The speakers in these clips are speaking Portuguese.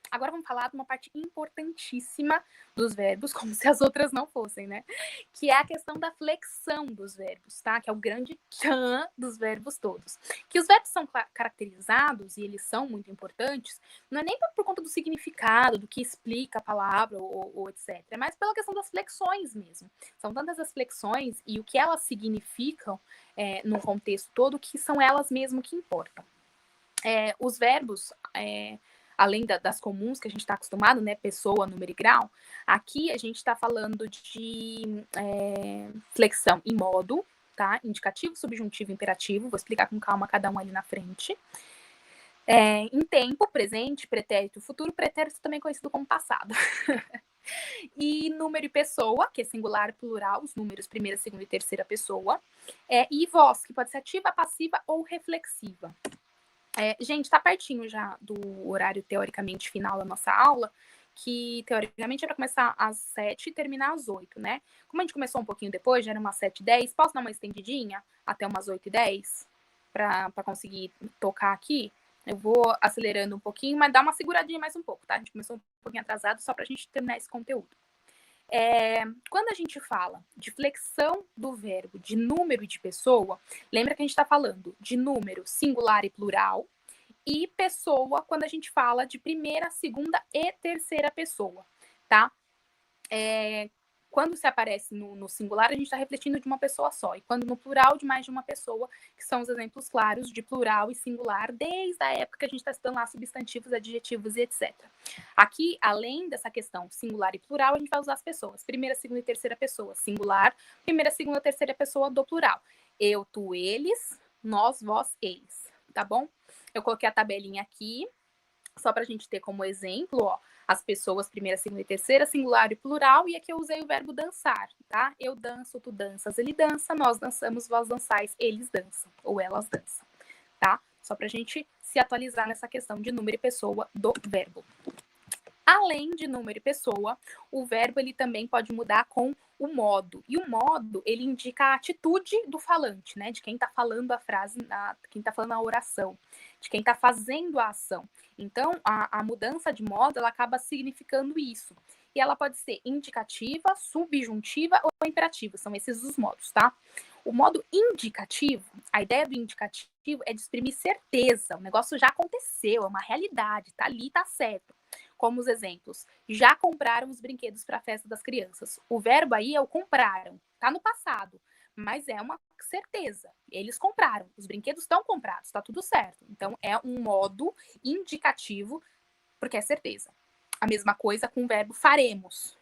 Agora vamos falar de uma parte importantíssima dos verbos, como se as outras não fossem, né? Que é a questão da flexão dos verbos, tá? Que é o grande tchan dos verbos todos. Que os verbos são caracterizados, e eles são muito importantes, não é nem por conta do significado, do que explica a palavra ou etc., mas pela questão das flexões mesmo. São tantas as flexões e o que elas significam no contexto todo, que são elas mesmo que importam. Os verbos, além das comuns que a gente está acostumado, né, pessoa, número e grau, aqui a gente está falando de flexão em modo, tá? Indicativo, subjuntivo, imperativo. Vou explicar com calma cada um ali na frente. Em tempo, presente, pretérito, futuro, pretérito também conhecido como passado. E número e pessoa, que é singular, plural, os números primeira, segunda e terceira pessoa. E voz, que pode ser ativa, passiva ou reflexiva. Gente, tá pertinho já do horário teoricamente final da nossa aula, que teoricamente era começar às 7 e terminar às 8, né? Como a gente começou um pouquinho depois, já era umas 7h10, posso dar uma estendidinha até umas 8h10 para conseguir tocar aqui? Eu vou acelerando um pouquinho, mas dá uma seguradinha mais um pouco, tá? A gente começou um pouquinho atrasado só pra gente terminar esse conteúdo. Quando a gente fala de flexão do verbo de número e de pessoa, lembra que a gente está falando de número singular e plural, e pessoa quando a gente fala de primeira, segunda e terceira pessoa, tá? Quando se aparece no singular, a gente está refletindo de uma pessoa só, e quando no plural, de mais de uma pessoa, que são os exemplos claros de plural e singular, desde a época que a gente está estudando lá substantivos, adjetivos e etc. Aqui, além dessa questão singular e plural, a gente vai usar as pessoas. Primeira, segunda e terceira pessoa, singular. Primeira, segunda, terceira pessoa do plural. Eu, tu, eles, nós, vós, eles. Tá bom? Eu coloquei a tabelinha aqui, só para a gente ter como exemplo, ó, as pessoas, primeira, segunda e terceira, singular e plural, e aqui eu usei o verbo dançar, tá? Eu danço, tu danças, ele dança, nós dançamos, vós dançais, eles dançam, ou elas dançam, tá? Só pra gente se atualizar nessa questão de número e pessoa do verbo. Além de número e pessoa, o verbo ele também pode mudar com o modo. E o modo, ele indica a atitude do falante, né? De quem está falando a frase, quem está falando a oração, de quem está fazendo a ação. Então, a mudança de modo, ela acaba significando isso. E ela pode ser indicativa, subjuntiva ou imperativa. São esses os modos, tá? O modo indicativo, a ideia do indicativo é de exprimir certeza. O negócio já aconteceu, é uma realidade, tá ali, tá certo. Como os exemplos, já compraram os brinquedos para a festa das crianças. O verbo aí é o compraram, tá no passado, mas é uma certeza. Eles compraram, os brinquedos estão comprados, tá tudo certo. Então é um modo indicativo, porque é certeza. A mesma coisa com o verbo faremos.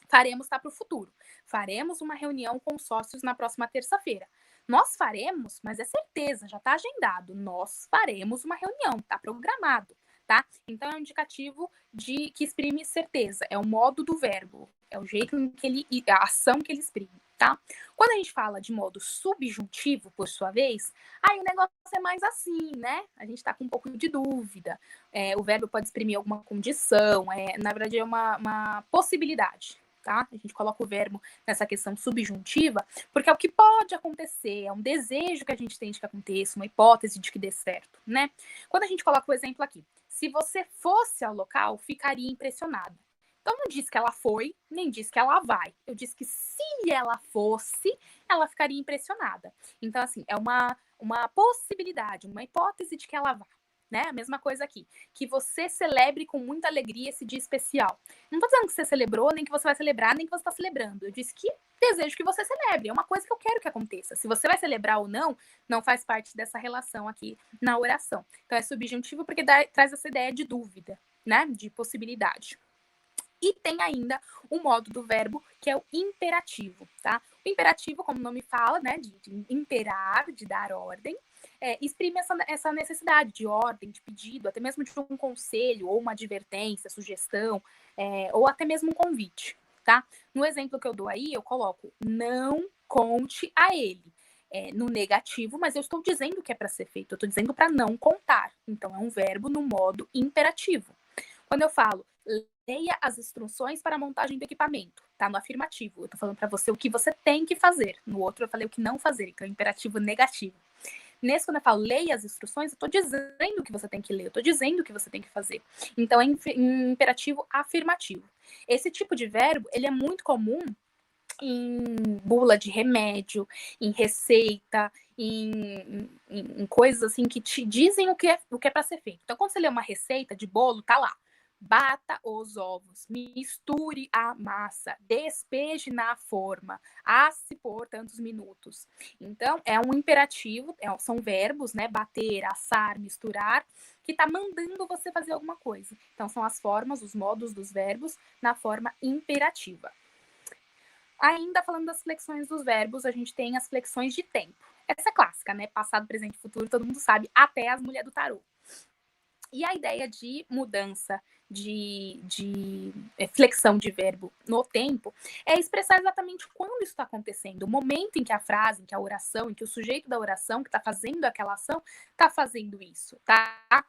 Faremos está para o futuro. Faremos uma reunião com sócios na próxima terça-feira. Nós faremos, mas é certeza, já está agendado. Nós faremos uma reunião, está programado. Tá? Então é um indicativo de que exprime certeza, é o modo do verbo, é o jeito em que ele, a ação que ele exprime, tá? Quando a gente fala de modo subjuntivo, por sua vez, aí o negócio é mais assim, né? A gente tá com um pouco de dúvida. O verbo pode exprimir alguma condição, na verdade é uma possibilidade, tá? A gente coloca o verbo nessa questão subjuntiva, porque é o que pode acontecer, é um desejo que a gente tem de que aconteça, uma hipótese de que dê certo, né? Quando a gente coloca o exemplo aqui, se você fosse ao local, ficaria impressionada. Então não diz que ela foi, nem diz que ela vai. Eu disse que se ela fosse, ela ficaria impressionada. Então, assim, é uma possibilidade, uma hipótese de que ela vá. Né? A mesma coisa aqui. Que você celebre com muita alegria esse dia especial. Não estou dizendo que você celebrou, nem que você vai celebrar, nem que você está celebrando. Eu disse que desejo que você celebre. É uma coisa que eu quero que aconteça. Se você vai celebrar ou não, não faz parte dessa relação aqui na oração. Então é subjuntivo porque traz essa ideia de dúvida, né? De possibilidade. E tem ainda o modo do verbo, que é o imperativo, tá? O imperativo, como o nome fala, né? De imperar, de dar ordem, exprime essa necessidade de ordem, de pedido, até mesmo de um conselho, ou uma advertência, sugestão, ou até mesmo um convite, tá? No exemplo que eu dou aí, eu coloco não conte a ele. No negativo, mas eu estou dizendo que é para ser feito, eu estou dizendo para não contar. Então, é um verbo no modo imperativo. Quando eu falo, leia as instruções para a montagem do equipamento, tá no afirmativo. Eu tô falando para você o que você tem que fazer. No outro, eu falei o que não fazer, então é imperativo negativo. Nesse, quando eu falo leia as instruções, eu estou dizendo o que você tem que ler, eu estou dizendo o que você tem que fazer. Então, é imperativo afirmativo. Esse tipo de verbo, ele é muito comum em bula de remédio, em receita, em coisas assim que te dizem o que é para ser feito. Então, quando você lê uma receita de bolo, tá lá. Bata os ovos, misture a massa, despeje na forma, asse por tantos minutos. Então, é um imperativo, são verbos, né? Bater, assar, misturar, que tá mandando você fazer alguma coisa. Então, são as formas, os modos dos verbos na forma imperativa. Ainda falando das flexões dos verbos, a gente tem as flexões de tempo. Essa é clássica, né? Passado, presente e futuro, todo mundo sabe, até as mulheres do tarô. E a ideia de mudança, de flexão de verbo no tempo, é expressar exatamente quando isso está acontecendo, o momento em que a frase, em que a oração, em que o sujeito da oração que está fazendo aquela ação está fazendo isso, tá?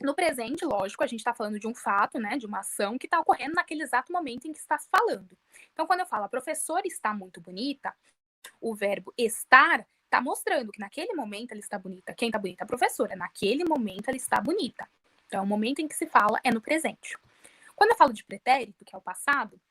No presente, lógico, a gente está falando de um fato, né, de uma ação que está ocorrendo naquele exato momento em que está se falando. Então, quando eu falo a professora está muito bonita, o verbo estar está mostrando que naquele momento ela está bonita. Quem está bonita? A professora. Naquele momento ela está bonita. Então, o momento em que se fala é no presente. Quando eu falo de pretérito, que é o passado,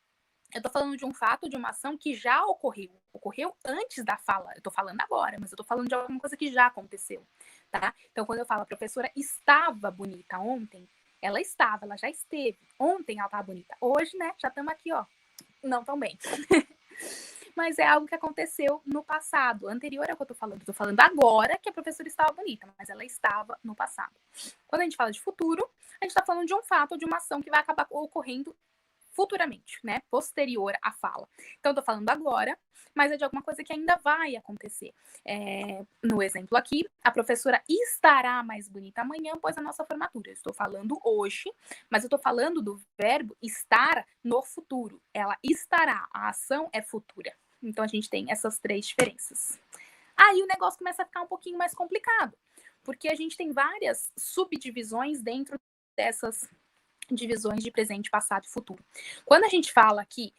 eu estou falando de um fato, de uma ação que já ocorreu. Ocorreu antes da fala. Eu estou falando agora, mas eu estou falando de alguma coisa que já aconteceu, tá? Então, quando eu falo a professora estava bonita ontem, ela estava, ela já esteve. Ontem ela estava bonita. Hoje, né, já estamos aqui, ó, não tão bem. Mas é algo que aconteceu no passado, anterior ao que eu tô falando. Eu tô falando agora que a professora estava bonita, mas ela estava no passado. Quando a gente fala de futuro, a gente está falando de um fato, de uma ação que vai acabar ocorrendo futuramente, né? Posterior à fala. Então, eu tô falando agora, mas é de alguma coisa que ainda vai acontecer. No exemplo aqui, a professora estará mais bonita amanhã após a nossa formatura. Eu estou falando hoje, mas eu tô falando do verbo estar no futuro. Ela estará, a ação é futura. Então, a gente tem essas três diferenças. Aí o negócio começa a ficar um pouquinho mais complicado, porque a gente tem várias subdivisões dentro dessas divisões de presente, passado e futuro. Quando a gente fala aqui,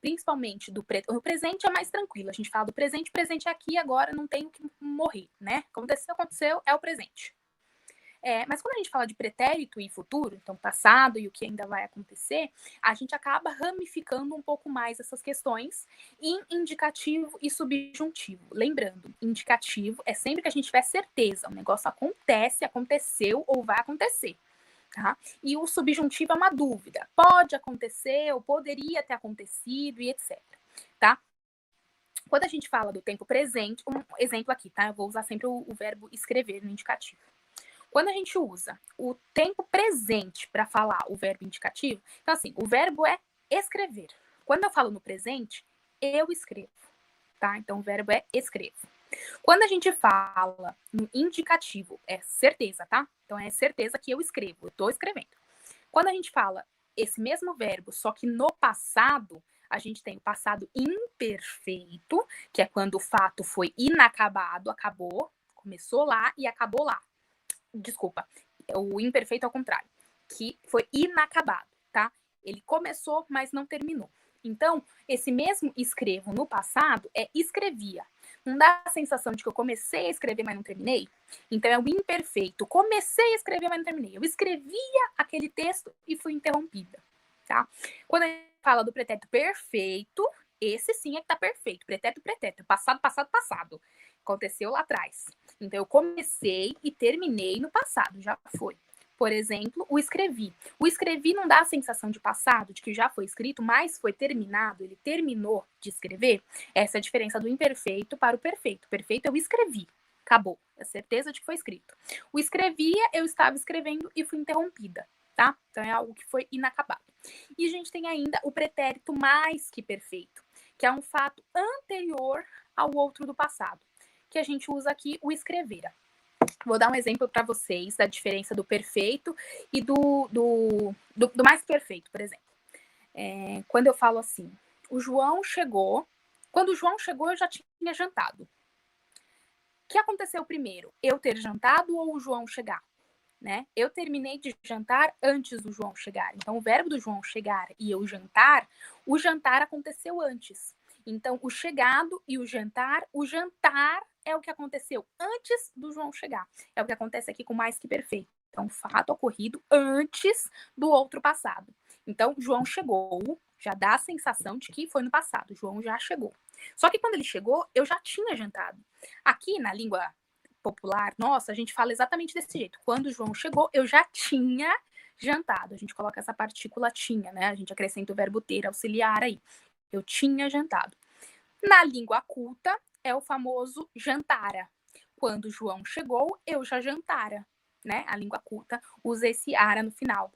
principalmente o presente é mais tranquilo. A gente fala do presente, presente é aqui, agora não tem o que morrer, né? Aconteceu, é o presente. Mas quando a gente fala de pretérito e futuro, então passado e o que ainda vai acontecer, a gente acaba ramificando um pouco mais essas questões em indicativo e subjuntivo. Lembrando, indicativo é sempre que a gente tiver certeza, o negócio acontece, aconteceu ou vai acontecer. Tá? E o subjuntivo é uma dúvida. Pode acontecer, ou poderia ter acontecido, e etc. Tá? Quando a gente fala do tempo presente, um exemplo aqui, tá? Eu vou usar sempre o verbo escrever no indicativo. Quando a gente usa o tempo presente para falar o verbo indicativo, então assim, o verbo é escrever. Quando eu falo no presente, eu escrevo, tá? Então o verbo é escrevo. Quando a gente fala no indicativo, é certeza, tá? Então é certeza que eu escrevo, eu estou escrevendo. Quando a gente fala esse mesmo verbo, só que no passado, a gente tem o passado imperfeito, que é quando o fato foi inacabado, acabou, começou lá e acabou lá. Desculpa, o imperfeito ao contrário, que foi inacabado, tá? Ele começou, mas não terminou. Então, esse mesmo escrevo no passado é escrevia. Não dá a sensação de que eu comecei a escrever, mas não terminei? Então, é o imperfeito. Comecei a escrever, mas não terminei. Eu escrevia aquele texto e fui interrompida, tá? Quando a gente fala do pretérito perfeito, esse sim é que tá perfeito. Pretérito, pretérito. Passado, passado, passado. Aconteceu lá atrás. Então, eu comecei e terminei no passado, já foi. Por exemplo, o escrevi. O escrevi não dá a sensação de passado, de que já foi escrito, mas foi terminado, ele terminou de escrever. Essa é a diferença do imperfeito para o perfeito. O perfeito eu escrevi, acabou. É certeza de que foi escrito. O escrevia, eu estava escrevendo e fui interrompida, tá? Então é algo que foi inacabado. E a gente tem ainda o pretérito mais que perfeito, que é um fato anterior ao outro do passado, que a gente usa aqui o escrevera. Vou dar um exemplo para vocês da diferença do perfeito e do mais perfeito, por exemplo. Quando eu falo assim, o João chegou. Quando o João chegou, eu já tinha jantado. O que aconteceu primeiro? Eu ter jantado ou o João chegar? Né? Eu terminei de jantar antes do João chegar. Então, o verbo do João chegar e eu jantar, o jantar aconteceu antes. Então, o chegado e o jantar é o que aconteceu antes do João chegar. É o que acontece aqui com mais que perfeito. Então, um fato ocorrido antes do outro passado. Então, João chegou, já dá a sensação de que foi no passado. João já chegou. Só que quando ele chegou, eu já tinha jantado. Aqui na língua popular, nossa, a gente fala exatamente desse jeito. Quando o João chegou, eu já tinha jantado. A gente coloca essa partícula tinha, né? A gente acrescenta o verbo ter auxiliar aí. Eu tinha jantado. Na língua culta, é o famoso jantara. Quando o João chegou, eu já jantara, né? A língua culta usa esse ara no final.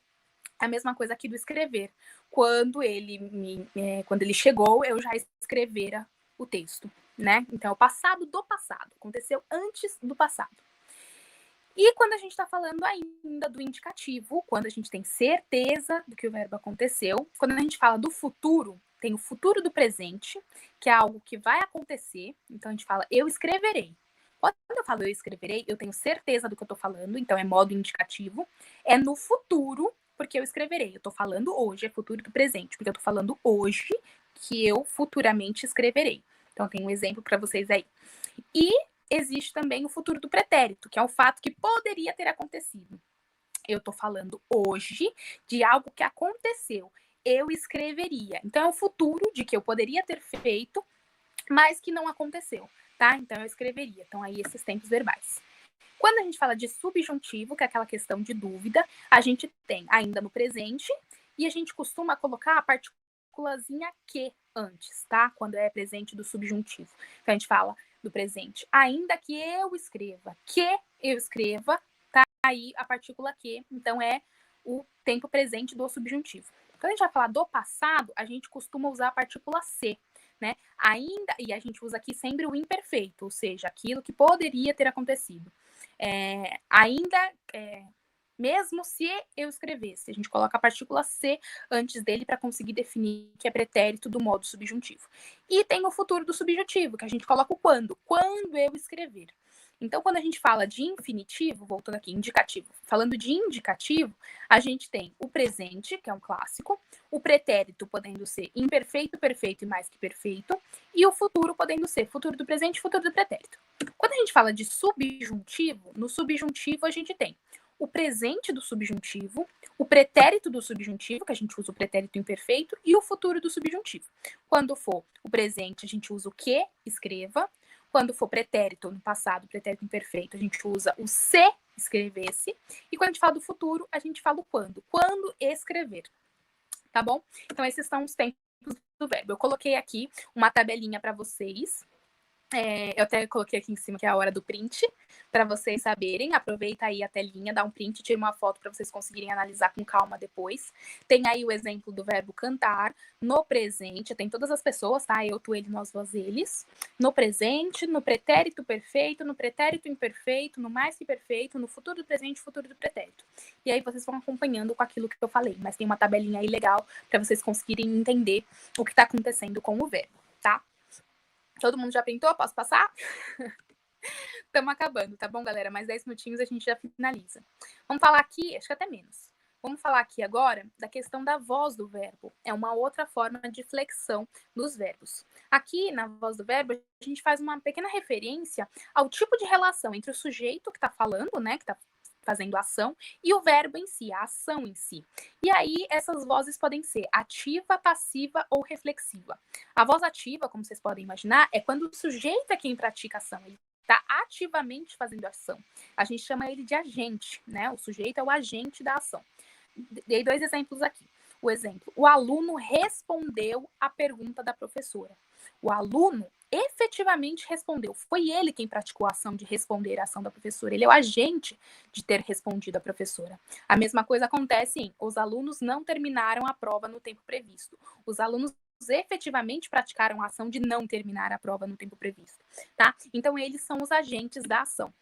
A mesma coisa aqui do escrever. Quando ele chegou, eu já escrevera o texto, né? Então, é o passado do passado. Aconteceu antes do passado. E quando a gente está falando ainda do indicativo, quando a gente tem certeza do que o verbo aconteceu, quando a gente fala do futuro, tem o futuro do presente, que é algo que vai acontecer. Então a gente fala eu escreverei. Quando eu falo eu escreverei, eu tenho certeza do que eu estou falando, então é modo indicativo. É no futuro, porque eu escreverei. Eu estou falando hoje, é futuro do presente, porque eu estou falando hoje que eu futuramente escreverei. Então tem um exemplo para vocês aí. E existe também o futuro do pretérito, que é um fato que poderia ter acontecido. Eu estou falando hoje de algo que aconteceu. Eu escreveria. Então, é o futuro de que eu poderia ter feito, mas que não aconteceu, tá? Então, eu escreveria. Então, aí, esses tempos verbais. Quando a gente fala de subjuntivo, que é aquela questão de dúvida, a gente tem ainda no presente e a gente costuma colocar a partículazinha que antes, tá? Quando é presente do subjuntivo. Então, a gente fala do presente. Ainda que eu escreva, tá aí a partícula que, então é o tempo presente do subjuntivo. Quando a gente vai falar do passado, a gente costuma usar a partícula ser, né? Ainda, e a gente usa aqui sempre o imperfeito, ou seja, aquilo que poderia ter acontecido. Mesmo se eu escrevesse, a gente coloca a partícula ser antes dele para conseguir definir que é pretérito do modo subjuntivo. E tem o futuro do subjuntivo, que a gente coloca o quando eu escrever. Então, quando a gente fala de infinitivo, voltando aqui, indicativo, falando de indicativo, a gente tem o presente, que é um clássico, o pretérito podendo ser imperfeito, perfeito e mais que perfeito, e o futuro podendo ser futuro do presente, futuro do pretérito. Quando a gente fala de subjuntivo, no subjuntivo a gente tem o presente do subjuntivo, o pretérito do subjuntivo, que a gente usa o pretérito imperfeito, e o futuro do subjuntivo. Quando for o presente, a gente usa o que, escreva. Quando for pretérito, no passado, pretérito imperfeito, a gente usa o se, escrevesse. E quando a gente fala do futuro, a gente fala o quando. Quando escrever. Tá bom? Então, esses são os tempos do verbo. Eu coloquei aqui uma tabelinha para vocês. Eu até coloquei aqui em cima que é a hora do print, para vocês saberem. Aproveita aí a telinha, dá um print, tira uma foto para vocês conseguirem analisar com calma depois. Tem aí o exemplo do verbo cantar no presente, tem todas as pessoas, tá? Eu, tu, ele, nós, vós, eles. No presente, no pretérito perfeito, no pretérito imperfeito, no mais que perfeito, no futuro do presente, futuro do pretérito. E aí vocês vão acompanhando com aquilo que eu falei, mas tem uma tabelinha aí legal para vocês conseguirem entender o que está acontecendo com o verbo, tá? Todo mundo já printou? Posso passar? Estamos acabando, tá bom, galera? Mais 10 minutinhos a gente já finaliza. Vamos falar aqui, acho que até menos. Vamos falar aqui agora da questão da voz do verbo. É uma outra forma de flexão dos verbos. Aqui, na voz do verbo, a gente faz uma pequena referência ao tipo de relação entre o sujeito que está falando, né, que está fazendo a ação, e o verbo em si, a ação em si. E aí, essas vozes podem ser ativa, passiva ou reflexiva. A voz ativa, como vocês podem imaginar, é quando o sujeito é quem pratica a ação, ele está ativamente fazendo a ação. A gente chama ele de agente, né? O sujeito é o agente da ação. Dei 2 exemplos aqui. O exemplo, o aluno respondeu a pergunta da professora. O aluno efetivamente respondeu. Foi ele quem praticou a ação de responder a ação da professora. Ele é o agente de ter respondido a professora. A mesma coisa acontece em os alunos não terminaram a prova no tempo previsto. Os alunos efetivamente praticaram a ação de não terminar a prova no tempo previsto, tá? Então eles são os agentes da ação.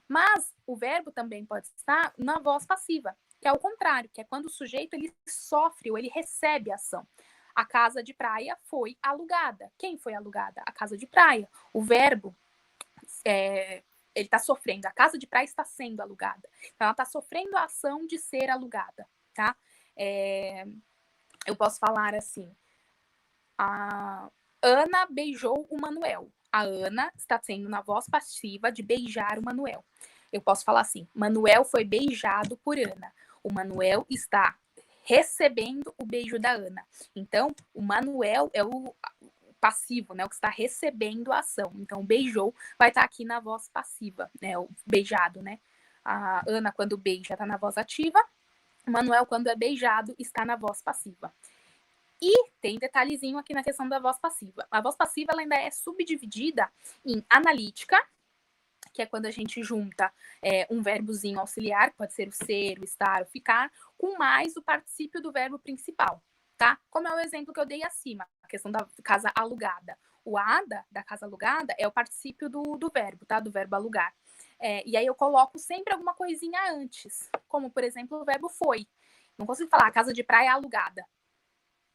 Mas o verbo também pode estar na voz passiva, que é o contrário, que é quando o sujeito ele sofre ou ele recebe a ação. A casa de praia foi alugada. Quem foi alugada? A casa de praia. O verbo ele está sofrendo. A casa de praia está sendo alugada. Então, ela está sofrendo a ação de ser alugada, tá? Eu posso falar assim: a Ana beijou o Manuel. a Ana está sendo na voz passiva de beijar o Manuel. Eu posso falar assim: Manuel foi beijado por Ana. O Manuel está recebendo o beijo da Ana. Então, o Manuel é o passivo, né? O que está recebendo a ação. Então, beijou vai estar aqui na voz passiva, né? O beijado, né? A Ana, quando beija, está na voz ativa. O Manuel, quando é beijado, está na voz passiva. E tem detalhezinho aqui na questão da voz passiva. A voz passiva ela ainda é subdividida em analítica, que é quando a gente junta um verbozinho auxiliar, pode ser o ser, o estar, o ficar, com mais o particípio do verbo principal, tá? Como é o exemplo que eu dei acima, a questão da casa alugada. O ada, da casa alugada, é o particípio do verbo, tá? Do verbo alugar. E aí eu coloco sempre alguma coisinha antes, como, por exemplo, o verbo foi. Não consigo falar a casa de praia é alugada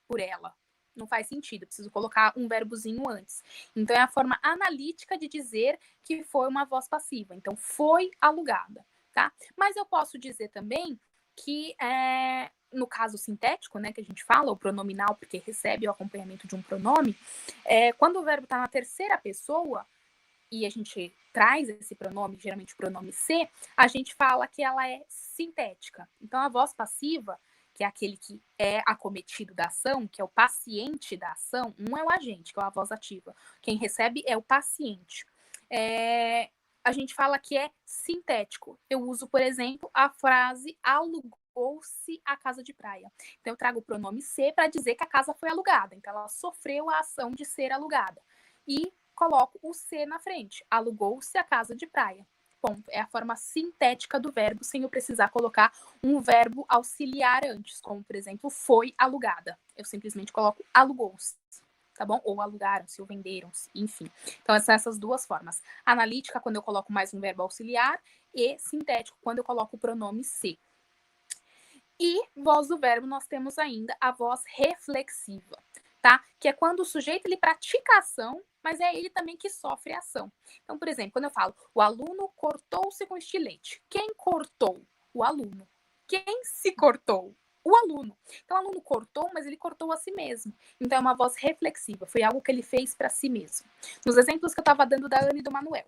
por ela. Não faz sentido, preciso colocar um verbozinho antes. Então, é a forma analítica de dizer que foi uma voz passiva. Então, foi alugada, tá? Mas eu posso dizer também que, no caso sintético, né, que a gente fala, o pronominal, porque recebe o acompanhamento de um pronome, quando o verbo está na terceira pessoa, e a gente traz esse pronome, geralmente o pronome ser, a gente fala que ela é sintética. Então, a voz passiva, que é aquele que é acometido da ação, que é o paciente da ação, um é o agente, que é a voz ativa. Quem recebe é o paciente. A gente fala que é sintético. Eu uso, por exemplo, a frase alugou-se a casa de praia. Então, eu trago o pronome ser para dizer que a casa foi alugada. Então, ela sofreu a ação de ser alugada. E coloco o ser na frente. Alugou-se a casa de praia. Ponto. É a forma sintética do verbo, sem eu precisar colocar um verbo auxiliar antes, como, por exemplo, foi alugada. Eu simplesmente coloco alugou-se, tá bom? Ou alugaram-se, ou venderam-se, enfim. Então, são essas duas formas. Analítica, quando eu coloco mais um verbo auxiliar, e sintético, quando eu coloco o pronome se. E voz do verbo, nós temos ainda a voz reflexiva, tá? Que é quando o sujeito ele pratica a ação, mas é ele também que sofre a ação. Então, por exemplo, quando eu falo, o aluno cortou-se com estilete. Quem cortou? O aluno. Quem se cortou? O aluno. Então, o aluno cortou, mas ele cortou a si mesmo. Então, é uma voz reflexiva. Foi algo que ele fez para si mesmo. Nos exemplos que eu estava dando da Ana e do Manuel.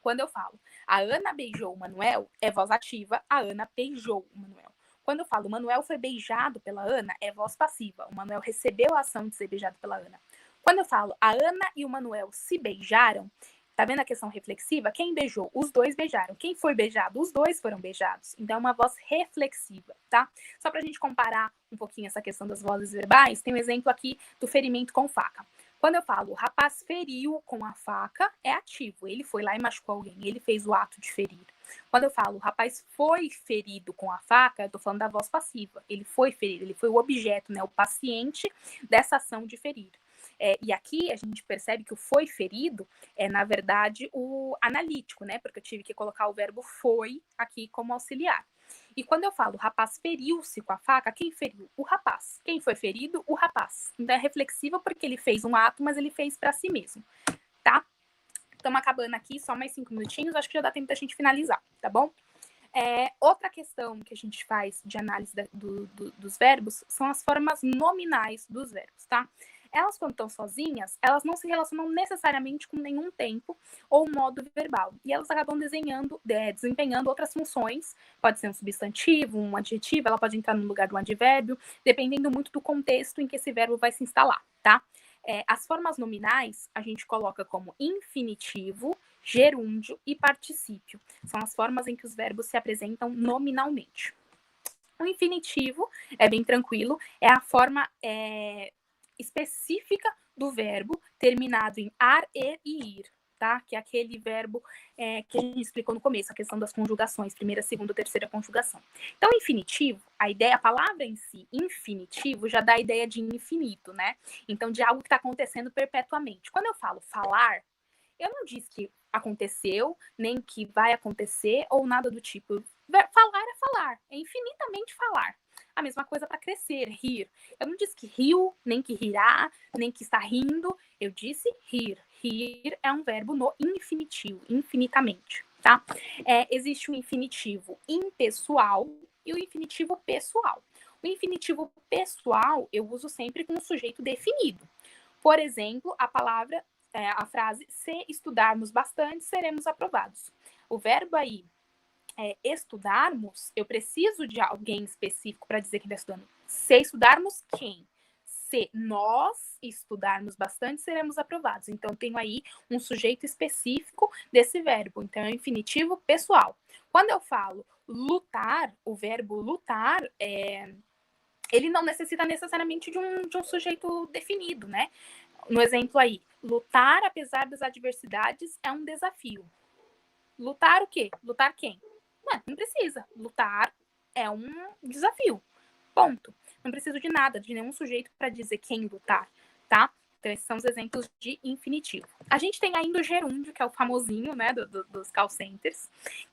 Quando eu falo, a Ana beijou o Manuel, é voz ativa, a Ana beijou o Manuel. Quando eu falo, o Manuel foi beijado pela Ana, é voz passiva. O Manuel recebeu a ação de ser beijado pela Ana. Quando eu falo, a Ana e o Manuel se beijaram, tá vendo a questão reflexiva? Quem beijou? Os dois beijaram. Quem foi beijado? Os dois foram beijados. Então, é uma voz reflexiva, tá? Só pra gente comparar um pouquinho essa questão das vozes verbais, tem um exemplo aqui do ferimento com faca. Quando eu falo, o rapaz feriu com a faca, é ativo. Ele foi lá e machucou alguém. Ele fez o ato de ferir. Quando eu falo, o rapaz foi ferido com a faca, eu tô falando da voz passiva. Ele foi ferido, ele foi o objeto, né, o paciente dessa ação de ferir. E aqui a gente percebe que o foi ferido é, na verdade, o analítico, né? Porque eu tive que colocar o verbo foi aqui como auxiliar. E quando eu falo, o rapaz feriu-se com a faca, quem feriu? O rapaz. Quem foi ferido? O rapaz. Então é reflexiva porque ele fez um ato, mas ele fez para si mesmo, tá? Estamos acabando aqui, só mais 5 minutinhos, acho que já dá tempo da gente finalizar, tá bom? Outra questão que a gente faz de análise dos verbos são as formas nominais dos verbos, tá? Elas, quando estão sozinhas, elas não se relacionam necessariamente com nenhum tempo ou modo verbal. E elas acabam desempenhando outras funções. Pode ser um substantivo, um adjetivo, ela pode entrar no lugar do advérbio, dependendo muito do contexto em que esse verbo vai se instalar, tá? As formas nominais a gente coloca como infinitivo, gerúndio e particípio. São as formas em que os verbos se apresentam nominalmente. O infinitivo é bem tranquilo, é a forma específica do verbo terminado em ar, e ir, tá? Que é aquele verbo que a gente explicou no começo, a questão das conjugações, primeira, segunda, terceira conjugação. Então, infinitivo, a palavra em si, infinitivo, já dá a ideia de infinito, né? Então, de algo que está acontecendo perpetuamente. Quando eu falo falar, eu não disse que aconteceu, nem que vai acontecer, ou nada do tipo. Falar é falar, é infinitamente falar. A mesma coisa para crescer, rir. Eu não disse que riu, nem que rirá, nem que está rindo. Eu disse rir. Rir é um verbo no infinitivo, infinitamente, tá? Existe o infinitivo impessoal e o infinitivo pessoal. O infinitivo pessoal eu uso sempre com um sujeito definido. Por exemplo, a palavra a frase, se estudarmos bastante, seremos aprovados. O verbo aí, estudarmos, eu preciso de alguém específico para dizer que está estudando. Se estudarmos, quem? Se nós estudarmos bastante, seremos aprovados. Então, eu tenho aí um sujeito específico desse verbo. Então, é um infinitivo pessoal. Quando eu falo lutar, o verbo lutar, ele não necessita necessariamente de um sujeito definido, né? No exemplo aí, lutar apesar das adversidades é um desafio. Lutar o quê? Lutar quem? Não precisa. Lutar é um desafio. Ponto. Não preciso de nada, de nenhum sujeito para dizer quem lutar, tá? Então, esses são os exemplos de infinitivo. A gente tem ainda o gerúndio, que é o famosinho, né, dos call centers.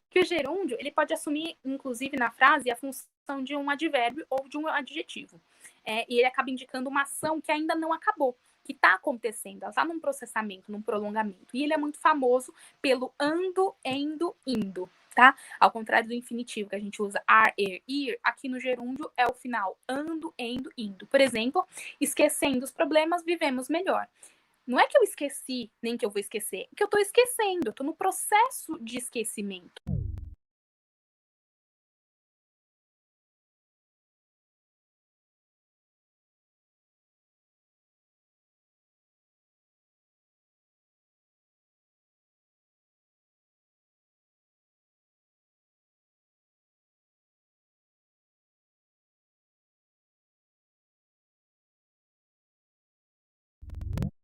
Que o gerúndio, ele pode assumir, inclusive, na frase, a função de um advérbio ou de um adjetivo. E ele acaba indicando uma ação que ainda não acabou, que está acontecendo, ela está num processamento, num prolongamento. E ele é muito famoso pelo ando, endo, indo, tá? Ao contrário do infinitivo, que a gente usa are, ir, aqui no gerúndio é o final ando, endo, indo. Por exemplo, esquecendo os problemas, vivemos melhor. Não é que eu esqueci, nem que eu vou esquecer, é que eu tô esquecendo, eu tô no processo de esquecimento.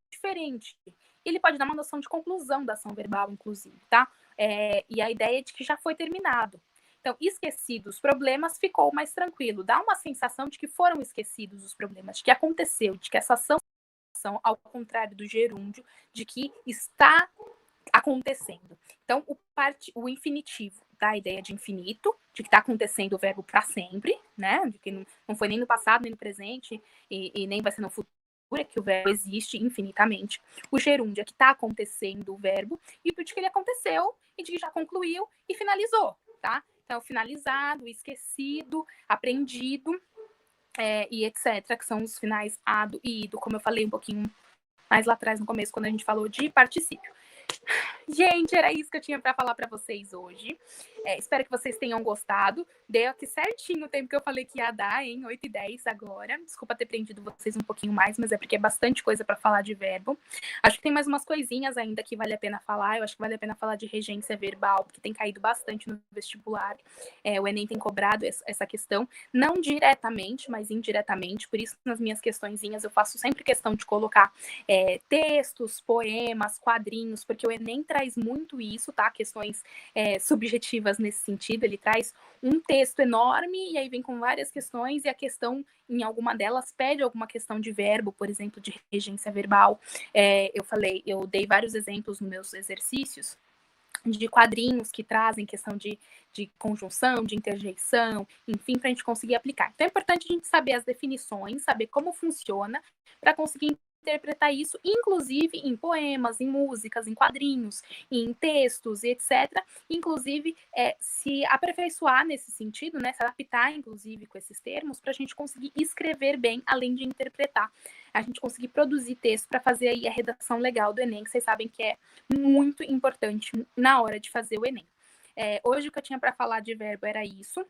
Diferente. Ele pode dar uma noção de conclusão da ação verbal, inclusive, tá? E a ideia é de que já foi terminado. Então, esquecidos os problemas, ficou mais tranquilo. Dá uma sensação de que foram esquecidos os problemas, de que aconteceu, de que essa ação, ao contrário do gerúndio, de que está acontecendo. Então, o infinitivo dá a ideia de infinito, de que está acontecendo o verbo para sempre, né? De que não foi nem no passado, nem no presente, e nem vai ser no futuro, que o verbo existe infinitamente. O gerúndio é que está acontecendo o verbo, e de que ele aconteceu, e de que já concluiu e finalizou, tá? Então, finalizado, esquecido, aprendido, e etc., que são os finais ado e ido, como eu falei um pouquinho mais lá atrás no começo, quando a gente falou de particípio. Gente, era isso que eu tinha para falar para vocês hoje. Espero que vocês tenham gostado. Deu aqui certinho o tempo que eu falei que ia dar, hein? 8h10 agora. Desculpa ter prendido vocês um pouquinho mais, mas é porque é bastante coisa para falar de verbo. Acho que tem mais umas coisinhas ainda que vale a pena falar. Eu acho que vale a pena falar de regência verbal, porque tem caído bastante no vestibular. O Enem tem cobrado essa questão, não diretamente, mas indiretamente. Por isso, nas minhas questõezinhas, eu faço sempre questão de colocar textos, poemas, quadrinhos, porque o Enem traz muito isso, tá? Questões subjetivas nesse sentido. Ele traz um texto enorme e aí vem com várias questões e a questão, em alguma delas, pede alguma questão de verbo, por exemplo, de regência verbal. Eu dei vários exemplos nos meus exercícios de quadrinhos que trazem questão de conjunção, de interjeição, enfim, para a gente conseguir aplicar. Então é importante a gente saber as definições, saber como funciona, para conseguir interpretar isso, inclusive em poemas, em músicas, em quadrinhos, em textos, etc. Inclusive, se aperfeiçoar nesse sentido, né, se adaptar, inclusive, com esses termos, para a gente conseguir escrever bem, além de interpretar. A gente conseguir produzir texto para fazer aí a redação legal do Enem, que vocês sabem que é muito importante na hora de fazer o Enem. Hoje o que eu tinha para falar de verbo era isso.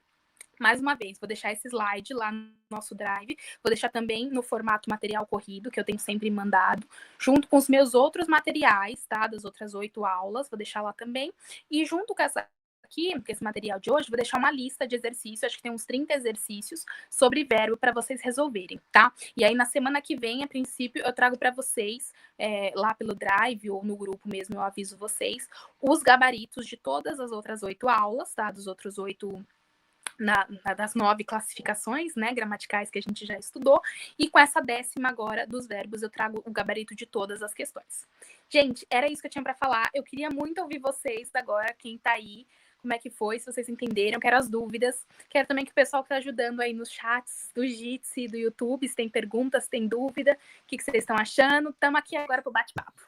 Mais uma vez, vou deixar esse slide lá no nosso Drive, vou deixar também no formato material corrido, que eu tenho sempre mandado, junto com os meus outros materiais, tá? Das outras 8 aulas, vou deixar lá também. E junto com esse material de hoje, vou deixar uma lista de exercícios, acho que tem uns 30 exercícios sobre verbo para vocês resolverem, tá? E aí, na semana que vem, a princípio, eu trago para vocês, lá pelo Drive ou no grupo mesmo, eu aviso vocês, os gabaritos de todas as outras 8 aulas, tá? Dos outros 8 das 9 classificações, né, gramaticais que a gente já estudou, e com essa 10ª agora dos verbos eu trago o gabarito de todas as questões. Gente, era isso que eu tinha para falar. Eu queria muito ouvir vocês agora, quem tá aí, como é que foi, se vocês entenderam, quero as dúvidas, quero também que o pessoal que tá ajudando aí nos chats do Jitsi e do YouTube, se tem perguntas, se tem dúvida, o que vocês estão achando, estamos aqui agora pro bate-papo.